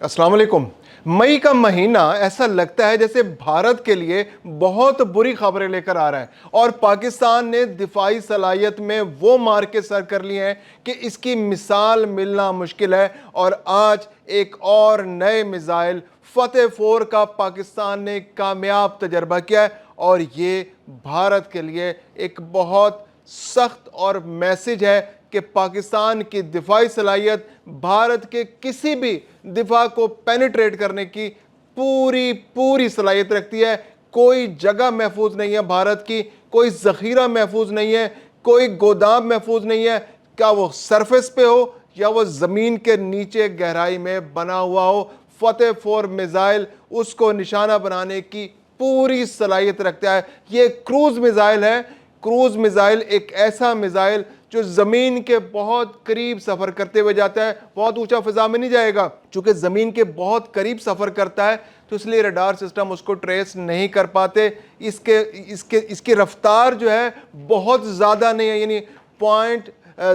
अस्सलाम वालेकुम। मई का महीना ऐसा लगता है जैसे भारत के लिए बहुत बुरी खबरें लेकर आ रहा है और पाकिस्तान ने दिफाई सलाहियत में वो मार के सर कर लिए हैं कि इसकी मिसाल मिलना मुश्किल है। और आज एक और नए मिसाइल फतेह 4 का पाकिस्तान ने कामयाब तजर्बा किया है और ये भारत के लिए एक बहुत सख्त और मैसेज है कि पाकिस्तान की दिफाई सलाहियत भारत के किसी भी दिफा को पेनिट्रेट करने की पूरी सलाहियत रखती है। कोई जगह महफूज नहीं है भारत की, कोई जखीरा महफूज नहीं है, कोई गोदाम महफूज नहीं है, क्या वो सरफेस पे हो या वो जमीन के नीचे गहराई में बना हुआ हो। फतेह 4 मिसाइल उसको निशाना बनाने की पूरी सलाहियत रखता है। ये क्रूज मिसाइल है। क्रूज मिसाइल एक ऐसा मिसाइल जो जमीन के बहुत करीब सफर करते हुए जाता है, बहुत ऊंचा फिजा में नहीं जाएगा। चूंकि जमीन के बहुत करीब सफर करता है तो इसलिए रडार सिस्टम उसको ट्रेस नहीं कर पाते। इसकी रफ्तार जो है बहुत ज्यादा नहीं है, यानी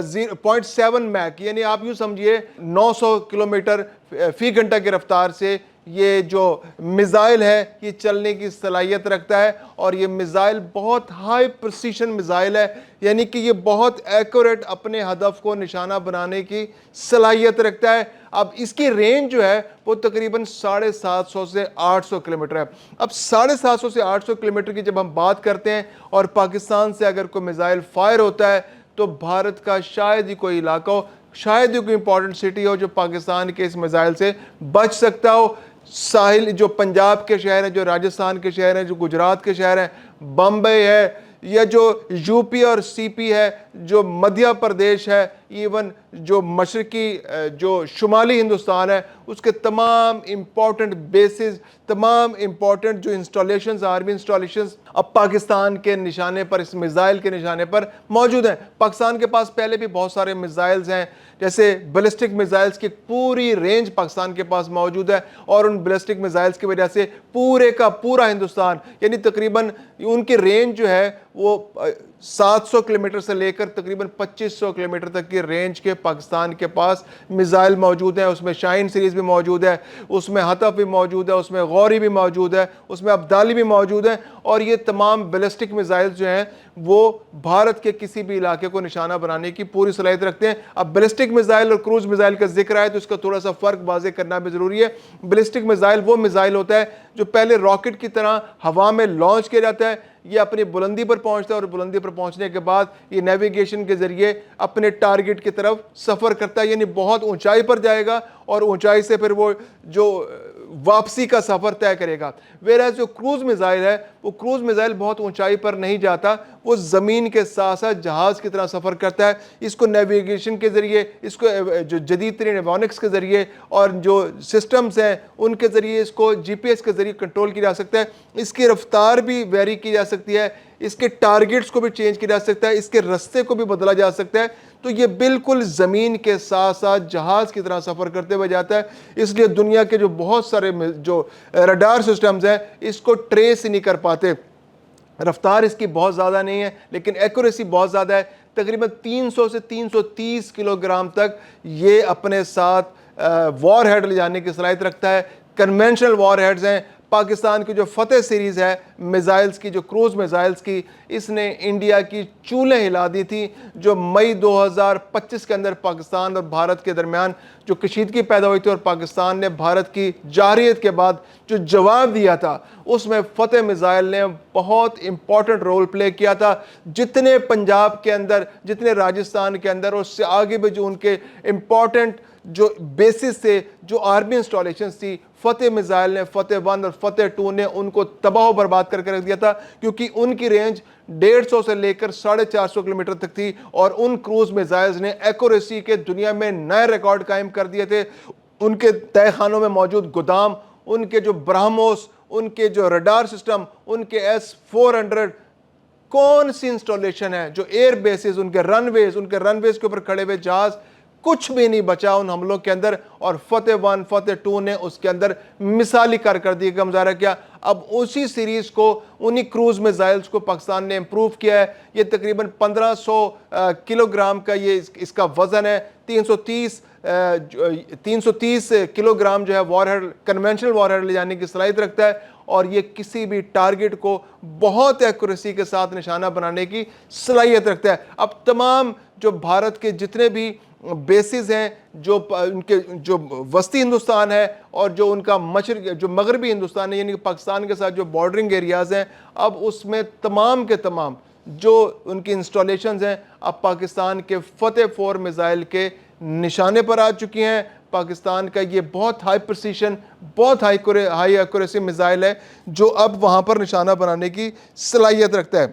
0.7 मैक, यानी आप यूं समझिए 900 किलोमीटर फी घंटा की रफ्तार से ये जो मिसाइल है ये चलने की सलाहियत रखता है। और ये मिसाइल बहुत हाई प्रिसीशन मिसाइल है, यानी कि ये बहुत एक्यूरेट अपने हदफ को निशाना बनाने की सलाहियत रखता है। अब इसकी रेंज जो है वो तकरीबन 750 से 800 किलोमीटर है। अब 750 से 800 किलोमीटर की जब हम बात करते हैं और पाकिस्तान से अगर कोई मिसाइल फायर होता है तो भारत का शायद ही कोई इलाका हो, शायद ही कोई इंपॉर्टेंट सिटी हो जो पाकिस्तान के इस मिसाइल से बच सकता हो। साहिल जो पंजाब के शहर हैं, जो राजस्थान के शहर हैं, जो गुजरात के शहर हैं, बम्बई है, या जो यूपी और सीपी है, जो मध्य प्रदेश है, इवन जो मशरकी जो शुमाली हिंदुस्तान है, उसके तमाम इंपॉर्टेंट बेसिस, तमाम इंपॉर्टेंट जो इंस्टॉलेशंस, आर्मी इंस्टॉलेशंस अब पाकिस्तान के निशाने पर, इस मिसाइल के निशाने पर मौजूद हैं। पाकिस्तान के पास पहले भी बहुत सारे मिसाइल्स हैं, जैसे बैलिस्टिक मिसाइल्स की पूरी रेंज पाकिस्तान के पास मौजूद है और उन बैलिस्टिक मिसाइल्स की वजह से पूरे का पूरा हिंदुस्तान, यानी तकरीबन उनकी रेंज जो है वो 700 किलोमीटर से लेकर तकरीबन 2500 किलोमीटर तक की रेंज के पाकिस्तान के पास मिसाइल मौजूद हैं। उसमें शाहीन सीरीज़ भी मौजूद है, उसमें हतफ भी मौजूद है, उसमें गौरी भी मौजूद है, उसमें अब्दाली भी मौजूद है। और ये तमाम बैलिस्टिक मिसाइल्स जो हैं वो भारत के किसी भी इलाके को निशाना बनाने की पूरी सलाहियत रखते हैं। अब बैलिस्टिक मिसाइल और क्रूज मिसाइल का जिक्र आए तो इसका थोड़ा सा फ़र्क वाज़ेह करना भी ज़रूरी है। बैलिस्टिक मिसाइल वो मिसाइल होता है जो पहले रॉकेट की तरह हवा में लॉन्च किया जाता है, ये अपनी बुलंदी पर पहुंचता है और बुलंदी पर पहुंचने के बाद ये नेविगेशन के जरिए अपने टारगेट की तरफ सफ़र करता है, यानी बहुत ऊंचाई पर जाएगा और ऊंचाई से फिर वो जो वापसी का सफ़र तय करेगा। वेराज जो क्रूज मिसाइल है वो क्रूज मिसाइल बहुत ऊंचाई पर नहीं जाता, वो ज़मीन के साथ साथ जहाज़ की तरह सफ़र करता है। इसको नेविगेशन के ज़रिए, इसको जो जदीद तरीन एवियोनिक्स के ज़रिए और जो सिस्टम्स हैं उनके ज़रिए इसको GPS के ज़रिए कंट्रोल किया जा सकता है। इसकी रफ्तार भी वेरी की जा सकती है, इसके टारगेट्स को भी चेंज किया जा सकता है, इसके रास्ते को भी बदला जा सकता है। तो ये बिल्कुल ज़मीन के साथ साथ जहाज़ की तरह सफ़र करते हुए जाता है। इसलिए दुनिया के जो बहुत सारे जो रडार सिस्टम्स हैं इसको ट्रेस ही नहीं कर पाते। रफ्तार इसकी बहुत ज़्यादा नहीं है लेकिन एक्यूरेसी बहुत ज़्यादा है। तकरीबन 300 से 330 किलोग्राम तक ये अपने साथ वॉर हेड ले जाने की सलाहियत रखता है। कन्वेंशनल वॉर हेड्स हैं। पाकिस्तान की जो फतेह सीरीज़ है मिसाइल्स की, जो क्रूज मिसाइल्स की, इसने इंडिया की चूलें हिला दी थी। जो मई 2025 के अंदर पाकिस्तान और भारत के दरमियान जो कशीदगी पैदा हुई थी और पाकिस्तान ने भारत की जारहियत के बाद जो जवाब दिया था उसमें फतेह मिसाइल ने बहुत इंपॉर्टेंट रोल प्ले किया था। जितने पंजाब के अंदर, जितने राजस्थान के अंदर और उससे आगे भी जो उनके इंपॉर्टेंट जो बेसिस थे, जो आर्मी इंस्टॉलेशंस थी, फतेह मिसाइल ने, फतेह 1 और फतेह 2 ने उनको तबाह बर्बाद करके रख दिया था, क्योंकि उनकी रेंज 150 से लेकर 450 किलोमीटर तक थी और उन क्रूज मिसाइल्स ने एक्यूरेसी के दुनिया में नए रिकॉर्ड कायम कर दिए थे। उनके तहखानों में मौजूद गोदाम, उनके जो ब्राह्मोस, उनके जो रडार सिस्टम, उनके S-400 कौन सी इंस्टॉलेशन है, जो एयर बेसिस, उनके रनवेज के ऊपर खड़े हुए जहाज, کچھ بھی نہیں بچا ان حملوں کے اندر، اور فتح 1 فتح 2 نے اس کے اندر مثالی کارکردگی کا مظاہرہ کیا۔ اب اسی سیریز کو، انہی کروز میزائلز کو پاکستان نے امپروو کیا ہے۔ یہ تقریباً 1500 کلو گرام کا یہ اس کا وزن ہے۔ 330 کلو گرام جو ہے war had, conventional war had لے جانے کی صلاحیت رکھتا ہے، اور یہ کسی بھی ٹارگٹ کو بہت ایکوریسی کے ساتھ نشانہ بنانے کی صلاحیت رکھتا ہے۔ اب تمام جو بھارت کے جتنے بھی بیسز ہیں، جو ان کے جو وسطی ہندوستان ہے اور جو ان کا جو مغربی ہندوستان ہے، یعنی پاکستان کے ساتھ جو بارڈرنگ ایریاز ہیں، اب اس میں تمام کے تمام جو ان کی انسٹالیشنز ہیں اب پاکستان کے فتح 4 میزائل کے نشانے پر آ چکی ہیں۔ پاکستان کا یہ بہت ہائی پرسیشن، بہت ہائی ایکوریسی میزائل ہے جو اب وہاں پر نشانہ بنانے کی صلاحیت رکھتا ہے۔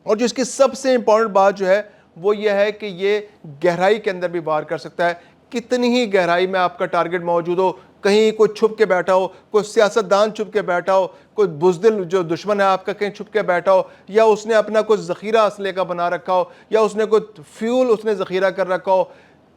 اور جو اس کی سب سے امپورٹنٹ بات جو ہے وہ یہ ہے کہ یہ گہرائی کے اندر بھی وار کر سکتا ہے۔ کتنی ہی گہرائی میں آپ کا ٹارگٹ موجود ہو، کہیں کوئی چھپ کے بیٹھا ہو، کوئی سیاستدان چھپ کے بیٹھا ہو، کوئی بزدل جو دشمن ہے آپ کا کہیں چھپ کے بیٹھا ہو، یا اس نے اپنا کوئی ذخیرہ اسلحے کا بنا رکھا ہو، یا اس نے کوئی فیول اس نے ذخیرہ کر رکھا ہو،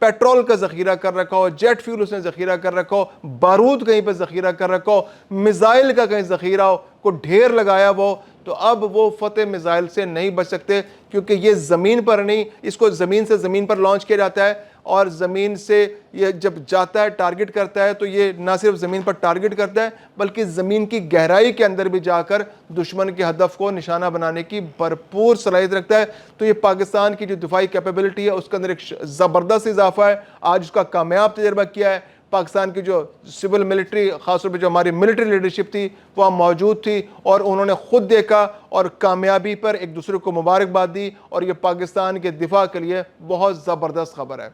پیٹرول کا ذخیرہ کر رکھا ہو، جیٹ فیول اس نے ذخیرہ کر رکھا ہو، بارود کہیں پہ ذخیرہ کر رکھا ہو، میزائل کا کہیں ذخیرہ ہو، کوئی ڈھیر لگایا ہو، تو اب وہ فتح میزائل سے نہیں بچ سکتے، کیونکہ یہ زمین پر نہیں، اس کو زمین سے زمین پر لانچ کیا جاتا ہے، اور زمین سے یہ جب جاتا ہے ٹارگٹ کرتا ہے تو یہ نہ صرف زمین پر ٹارگٹ کرتا ہے بلکہ زمین کی گہرائی کے اندر بھی جا کر دشمن کے ہدف کو نشانہ بنانے کی بھرپور صلاحیت رکھتا ہے۔ تو یہ پاکستان کی جو دفاعی کیپیبلٹی ہے اس کے اندر ایک زبردست اضافہ ہے، آج اس کا کامیاب تجربہ کیا ہے۔ پاکستان کی جو سول ملٹری، خاص طور پہ جو ہماری ملٹری لیڈرشپ تھی وہ موجود تھی، اور انہوں نے خود دیکھا اور کامیابی پر ایک دوسرے کو مبارکباد دی، اور یہ پاکستان کے دفاع کے لیے بہت زبردست خبر ہے۔